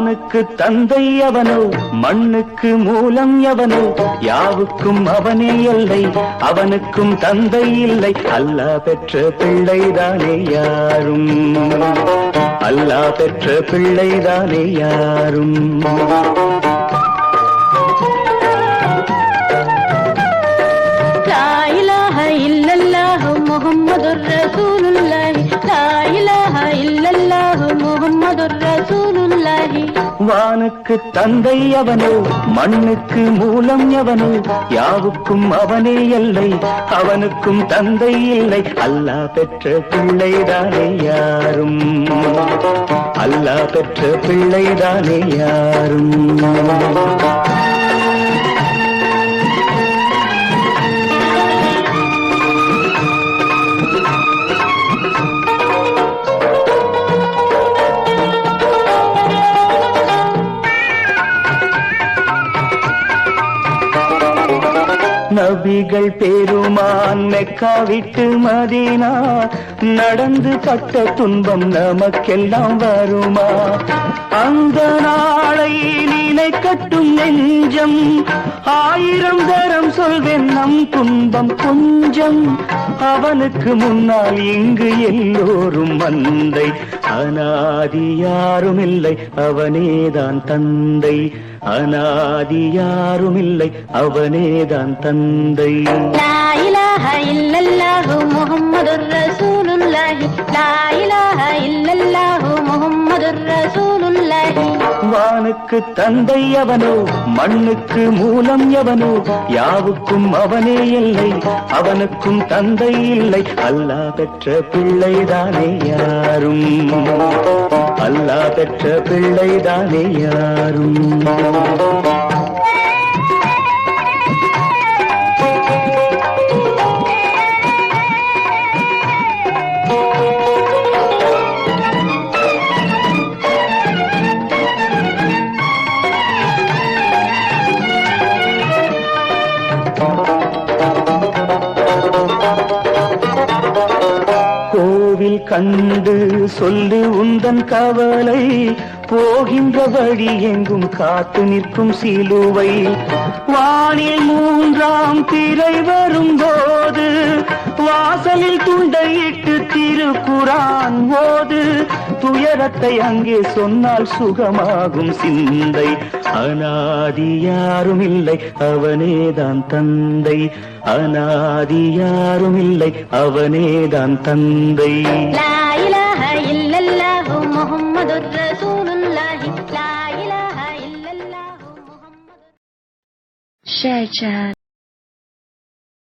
வானுக்கு தந்தை அவனோ, மண்ணுக்கு மூலம் எவனோ, யாவுக்கும் அவனே எல்லை, அவனுக்கும் தந்தை இல்லை. அல்லாஹ் பெற்ற பிள்ளைதானே யாரும், அல்லாஹ் பெற்ற பிள்ளைதானே யாரும். முஹம்மதுர் ரசூலுல்லாஹி, லா இலாஹா இல்லல்லாஹு முஹம்மதுர் ரசூலுல்லாஹி. வானுக்கு தந்தை அவனோ, மண்ணுக்கு மூலம் எவனோ, யாவுக்கும் அவனே எல்லை, அவனுக்கும் தந்தை இல்லை. அல்லாஹ் பெற்ற பிள்ளைதானே யாரும், அல்லாஹ் பெற்ற பிள்ளைதானே யாரும். நபிகள் பெருமான் மெக்கா விட்டு மதீனா நடந்து பட்ட துன்பம் நமக்கெல்லாம் வருமா? அந்த நாளை நினைக்கட்டும் நெஞ்சம், 1000 தரம் சொல்வேன் நம் துன்பம் கொஞ்சம். அவனுக்கு முன்னால் இங்கு எல்லோரும் மந்தை, அனாதி யாரும் இல்லை அவனேதான் தந்தை, அனாதி யாரும் இல்லை அவனேதான் தந்தை. லா இலாஹா இல்லல்லாஹு முஹம்மதுர் ரசூலுல்லாஹி, லா இலாஹா இல்லல்லாஹு முஹம்மதுர் ரசூலுல்லாஹி. வானுக்கு தந்தை அவனோ, மண்ணுக்கு மூலம் எவனோ, யாவுக்கும் அவனே எல்லை, அவனுக்கும் தந்தை இல்லை. அல்லாஹ் பெற்ற பிள்ளைதானே யாரும், அல்லாஹ் பெற்ற பிள்ளைதானே யாரும். கோவில் கண்டு சொல்லு உந்தன் கவலை, போகின்ற வழி எங்கும் காத்து நிற்கும் சிலுவை. வானில் 3ஆம் திரை வரும்போது, வாசலில் துண்டையிட்டு திருக்குரான் ஓது. துயரத்தை அங்கே சொன்னால் சுகமாகும் சிந்தை, அனாதி யாரும் இல்லை அவனேதான் தந்தை, அனாதி யாரும் இல்லை அவனேதான் தந்தை. லா இலாஹா இல்லல்லாஹு முஹம்மதுர் ரசூலுல்லாஹி, லா இலாஹா இல்லல்லாஹு முஹம்மதுர். ஷேர்